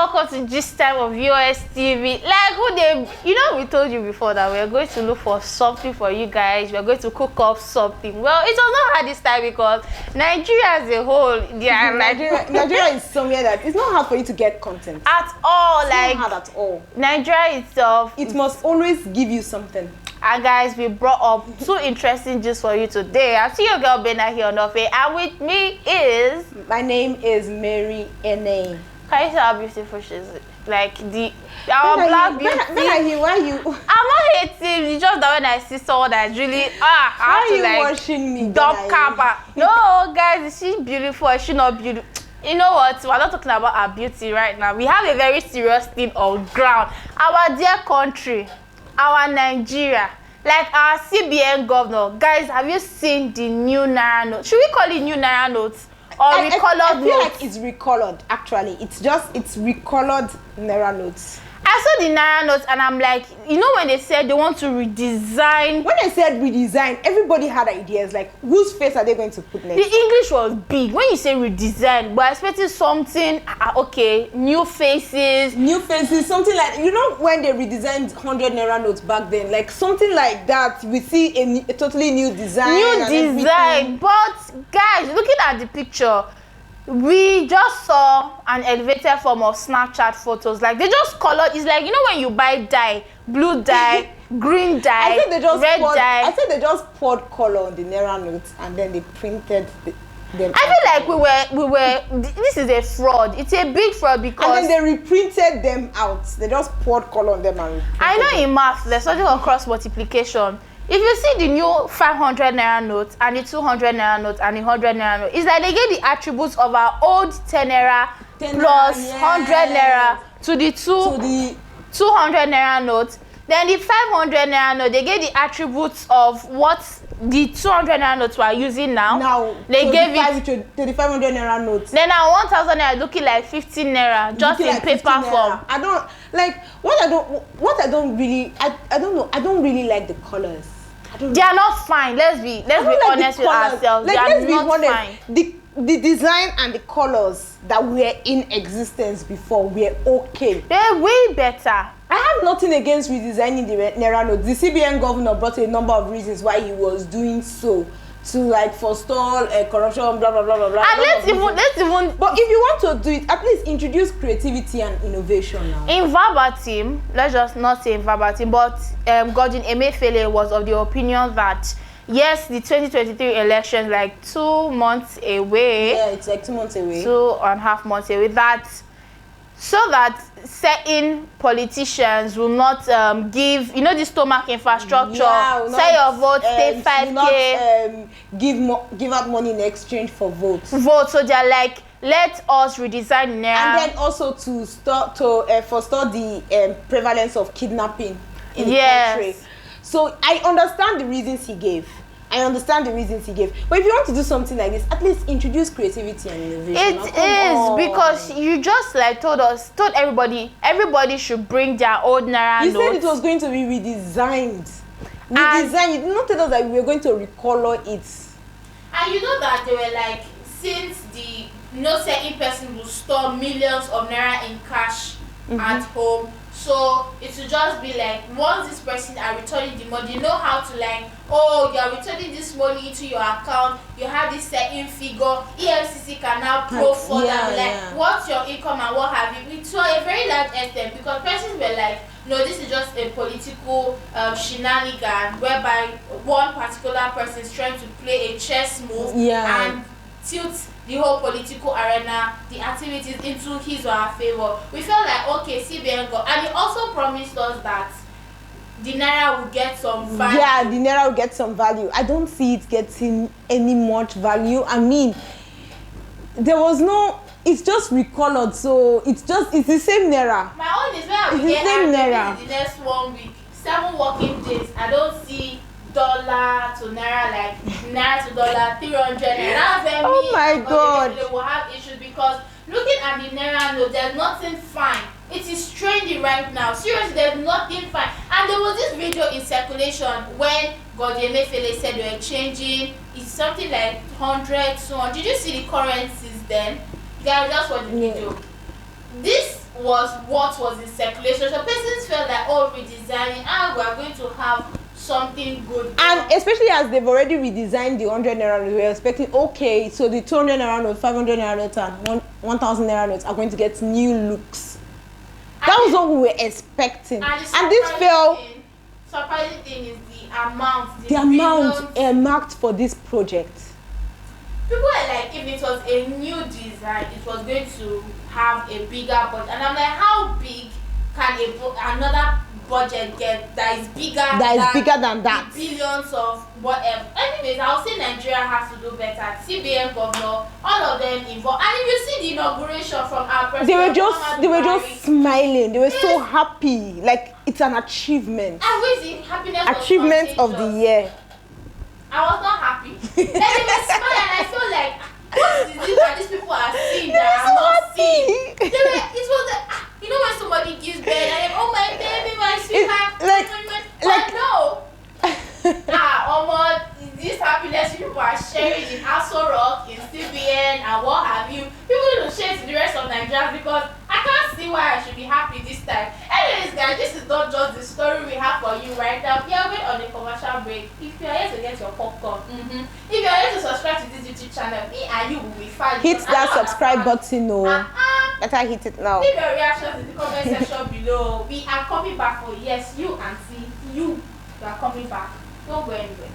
welcome to this time of US TV. Like who they, we told you before that we are going to look for something for you guys. We are going to cook up something. Well, it was not hard this time because Nigeria as a whole, they are Nigeria is somewhere that it's not hard for you to get content at all. It's like not hard at all. Nigeria itself, it must always give you something. And guys, we brought up two interesting gist for you today. I see your girl Bena here on Unveils, and with me is... My name is Mary Ene. Can you see how beautiful she is? Like our black beauty. Why you? I'm not hating. It's just that when I see someone that's really I have to like watching me? dump camper. No, guys, is she beautiful? Is she not beautiful? You know what? We're not talking about our beauty right now. We have a very serious thing on ground. Our dear country, our Nigeria, like our CBN governor. Guys, have you seen the new Naira note? Should we call it new Naira notes? Or recolored I feel notes? like it's recolored, actually. It's recolored Naira notes. I saw the Naira notes and I'm like, when they said they want to redesign. When they said redesign, everybody had ideas. Like, whose face are they going to put next? The English was big. When you say redesign, we're expecting something, okay, new faces. New faces, something like, when they redesigned 100 Naira notes back then, like something like that, we see a totally new design. New design. But, guys, looking at the picture, we just saw an elevated form of Snapchat photos. Like they just colored. It's like when you buy dye, blue dye, green dye, red dye. I said they just poured color on the Naira notes and then they printed them. I feel like we were. This is a fraud. It's a big fraud because. And then they reprinted them out. They just poured color on them and. I know in math there's something called cross multiplication. If you see the new 500 Naira note and the 200 Naira note and the 100 Naira note, it's like they get the attributes of our old 10 Naira plus 100 Naira to the 200 Naira note. Then the 500 Naira note, they get the attributes of what the 200 Naira notes we are using now. Now, they gave it to the 500 Naira notes. Then now 1000 Naira looking like 15 Naira, just in paper form. I don't like I don't really like the colors. They are not fine. Let's be honest with ourselves. They are not fine. The design and the colors that were in existence before were okay. They're way better. I have nothing against redesigning the Naira notes. The CBN governor brought a number of reasons why he was doing so. To like forestall corruption, blah blah blah blah blah. And let's even. But if you want to do it, at least introduce creativity and innovation now. In verbatim, let's just not say in verbatim, but Godwin Emefiele was of the opinion that yes, the 2023 election like 2 months away. Yeah, it's like 2 months away. 2.5 months away. So that certain politicians will not give, the stomach infrastructure, say your vote, stay 5K. Give out money in exchange for votes. So they're like, let us redesign Naira. And then also to forestall the prevalence of kidnapping in the country. So I understand the reasons he gave. But if you want to do something like this, at least introduce creativity and innovation. It is because you just like told everybody should bring their old Naira notes. You said it was going to be redesigned. You did not tell us that we were going to recolor it. And you know that they were like, since the certain person will store millions of Naira in cash at home, so it will just be like once this person are returning the money, you know how to like, you are returning this money into your account, you have this certain figure, EFCC can now probe for them what's your income and what have you. To a very large extent, because persons were like, no, this is just a political shenanigan whereby one particular person is trying to play a chess move and tilt the whole political arena, the activities into his or her favor. We felt like, okay, CBN got, and he also promised us that the Naira will get some value. Yeah, the Naira will get some value. I don't see it getting any much value. I mean, there was no, it's just recolored, so it's the same Naira. My own is where we get Naira in the next 1 week. 7 working days, I don't see dollar to Naira, like Naira to dollar, 300 Naira. That's where oh my God. They will have issues because looking at the Naira note, there's nothing fine. It is trendy right now. Seriously, there's nothing fine. And there was this video in circulation when Godwin Emefiele said they were changing. It's something like 100, 200. Did you see the currencies then? Guys, just watch the video. This was what was in circulation. So persons felt like, oh, redesigning, and we are going to have something good. And especially as they've already redesigned the 100 naira notes, we're expecting, okay, so the 200 naira notes, 500 naira notes, and 1,000 naira notes are going to get new looks. That was what we were expecting. And this fell. Surprising thing is the amount. The amount marked for this project. People are like, if it was a new design, it was going to have a bigger budget. And I'm like, how big can another budget get that is bigger than that? Billions of whatever. Anyways, I'll say Nigeria has to do better. CBN governor, all of them involved. And if you see the inauguration from our president, they were just smiling. They were so happy. Like it's an achievement. And with the happiness achievement of the year. I was not happy. Then they were smiling, and I felt like, what is this that these people are seeing that I'm not seeing? It was you know when somebody gives birth and they're, oh my baby, my sweetheart, no. This happiness people are sharing in Aso Rock, in CBN, and what have you. People need to share to the rest of Nigeria because I can't see why I should be happy this time. Anyways, guys, this is not just the story we have for you right now. We are waiting on the commercial break. If you are here to get your popcorn, if you are here to subscribe to this YouTube channel, me and you will be fine. Hit that subscribe button, Better hit it now. Leave your reactions in the comment section below. We are coming back for yes, you auntie, you are coming back. Don't go anywhere.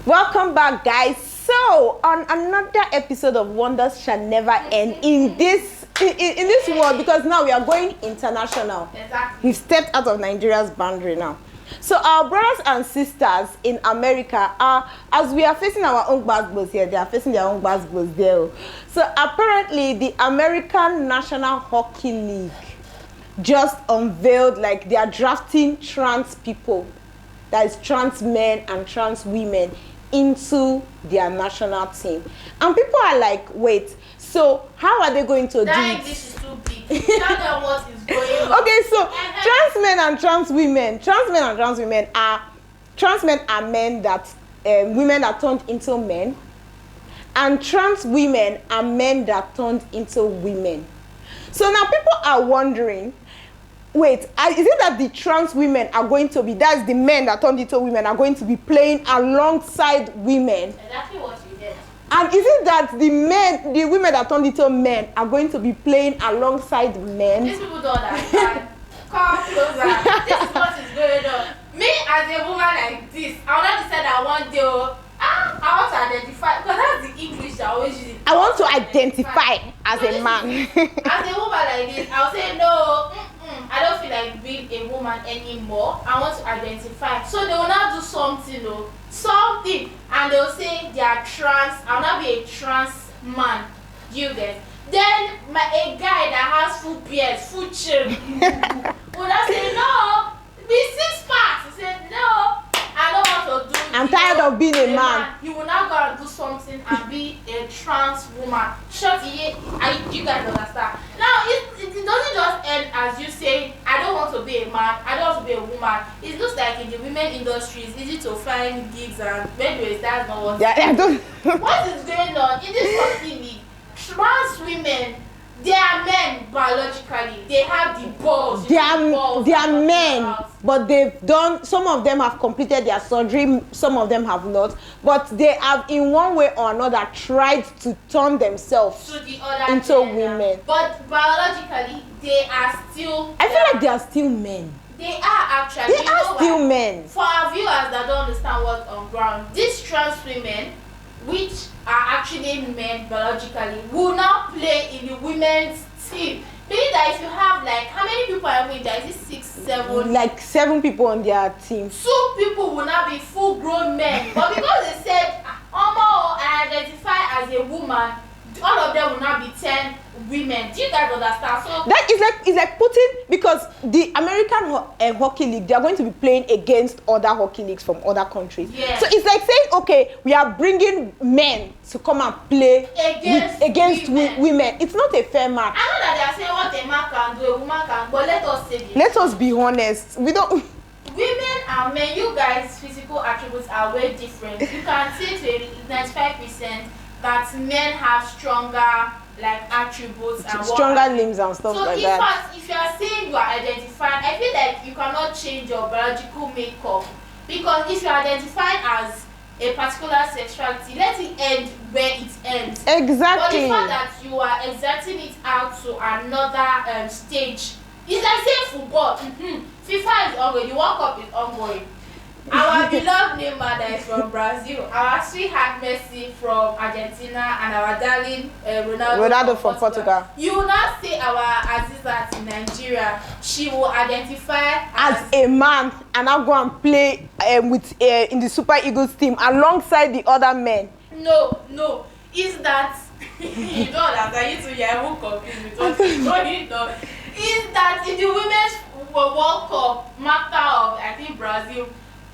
Welcome back, guys. So on another episode of Wonders Shall Never End in this world, because now we are going international. Exactly. We've stepped out of Nigeria's boundary now. So our brothers and sisters in America are, as we are facing our own basketballs here, they are facing their own basketballs there. So apparently the American National Hockey League just unveiled, like, they are drafting trans people, that is trans men and trans women, into their national team. And people are like, wait, so how are they going to do it? This is too big. Tell them what is going on. Okay, so trans men and trans women are, trans men are men that, women that turned into men, and trans women are men that turned into women. So now people are wondering, wait, is it that the trans women are going to be, that's the men that turned into women, are going to be playing alongside women? Exactly what you did. And is it that the women that turned into men are going to be playing alongside men? These people don't understand. Come closer. This is what is going on. Me as a woman like this, I would not decide that one day, I want to identify, because that's the English I always use. I want to identify as a man. As a woman like this, I'll say no. I don't feel like being a woman anymore. I want to identify. So they will now do something, and they'll say they are trans. I'll not be a trans man. You get? Then a guy that has full beard, full chin, will not say no. Be 6 parts. He said no. I don't want to do. I'm tired of being a man. You will now go and do something and be a trans woman. You guys understand? Now it doesn't just end as you say, I don't want to be a man, I don't want to be a woman. It looks like in the women industry it's easy to find gigs, and anyways, that's not what. Yeah, I don't. What is going on in this hockey league? Trans women, they are men biologically. They have the balls. They are men, but they've done. Some of them have completed their surgery. Some of them have not. But they have, in one way or another, tried to turn themselves to the other into women. But biologically, they are still. I feel like they are still men. They are actually. They are still men. For our viewers that don't understand what's on ground, these trans women, which are actually men biologically, will now play in the women's team. Meaning that if you have like, how many people are in there? Is it 6, 7? Like 7 people on their team. 2 people will now be full-grown men. But because they said, Omo, I identify as a woman, all of them will now be 10 women. Do you guys understand? So that is like, it's like putting, because the American hockey league, they are going to be playing against other hockey leagues from other countries. Yeah. So it's like saying, okay, we are bringing men to come and play against women. It's not a fair match. I know that they are saying what a man can do, a woman can, but let us say this. Let us be honest. We don't. Women and men, you guys' physical attributes are way different. You can say to 95% that men have stronger like attributes and stronger limbs and stuff so like that. So if you are saying you are identifying, I feel like you cannot change your biological makeup, because if you are identifying as a particular sexuality, let it end where it ends. Exactly. But the fact that you are exerting it out to another stage, it's like saying football. FIFA is ongoing, the World Cup is ongoing. Our beloved Naira that is from Brazil, our sweetheart Messi from Argentina, and our darling Ronaldo from Portugal. You will not say our Azizat in Nigeria. She will identify as a man and I'll go and play with in the Super Eagles team alongside the other men. No. Is that you don't understand? You two, you are confused with what is going on. Is that in the Women's World Cup matter of, I think, Brazil,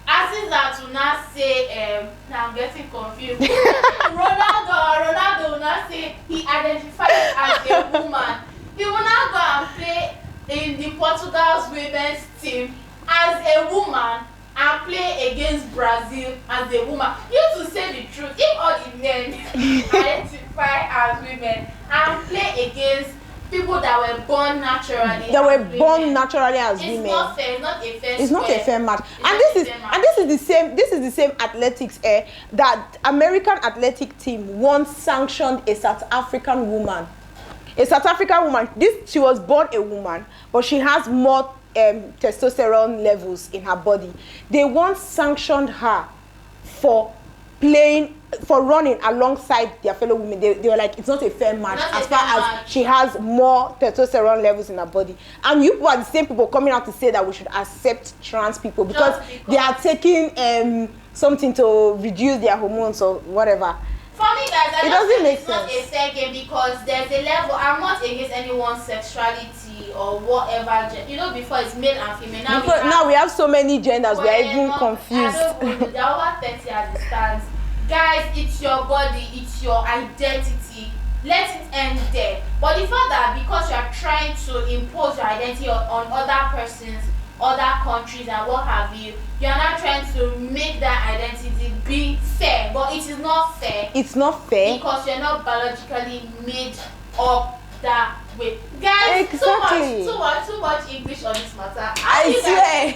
Azizat will not say, now I'm getting confused. Ronaldo will not say he identifies as a woman. He will not go and play in the Portugal's women's team as a woman and play against Brazil as a woman. You to say the truth, if all the men identify as women and play against people that were born naturally, as women, it's not fair. It's not a fair. It's not a fair match. This is the same athletics that American athletic team once sanctioned a South African woman. She was born a woman, but she has more testosterone levels in her body. They once sanctioned her for running alongside their fellow women. They were like, it's not a fair match as far as she has more testosterone levels in her body. And you people are the same people coming out to say that we should accept trans people because they are taking something to reduce their hormones or whatever. For me, guys, it doesn't make sense. It's not a fair game because there's a level. I'm not against anyone's sexuality or whatever. You know, before it's male and female. Now we have so many genders. We are even confused. There are over 30 at the stands. Guys, it's your body, it's your identity. Let it end there. But the fact that because you are trying to impose your identity on other persons, other countries, and what have you, you are not trying to make that identity be fair. But it is not fair. It's not fair because you're not biologically made up that way. Guys, exactly. too much English on this matter. I swear.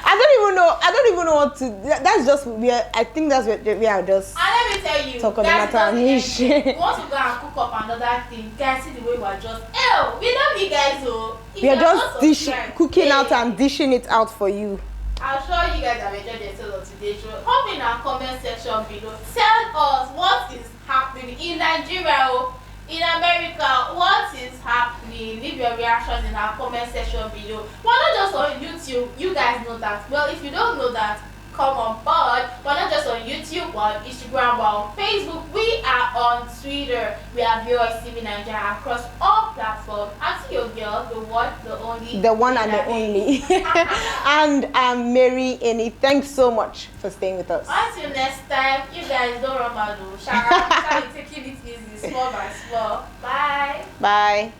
I don't even know what to. That's just where I think that's where we are just. And let me tell you, talk on the matter. You want to go and cook up another thing? Guys, see the way we are just. We love you guys, oh. We are just cooking out and dishing it out for you. I'm sure you guys have enjoyed yourselves on today's show. Hop in our comment section below. Tell us what is happening in Nigeria, in America, what is happening. Leave your reactions in our comment section below. We're not just on YouTube. You guys know that. Well, if you don't know that, come on board. We're not just on YouTube, we're on Instagram, we're on Facebook, we are on Twitter. We are Viewers TV Nigeria across all platforms. And to your girl, the one, the only. The one and the only. And I'm Mary Eni. Thanks so much for staying with us. Until next time, you guys don't run mad. Shall taking it easy, small by small. Bye. Bye.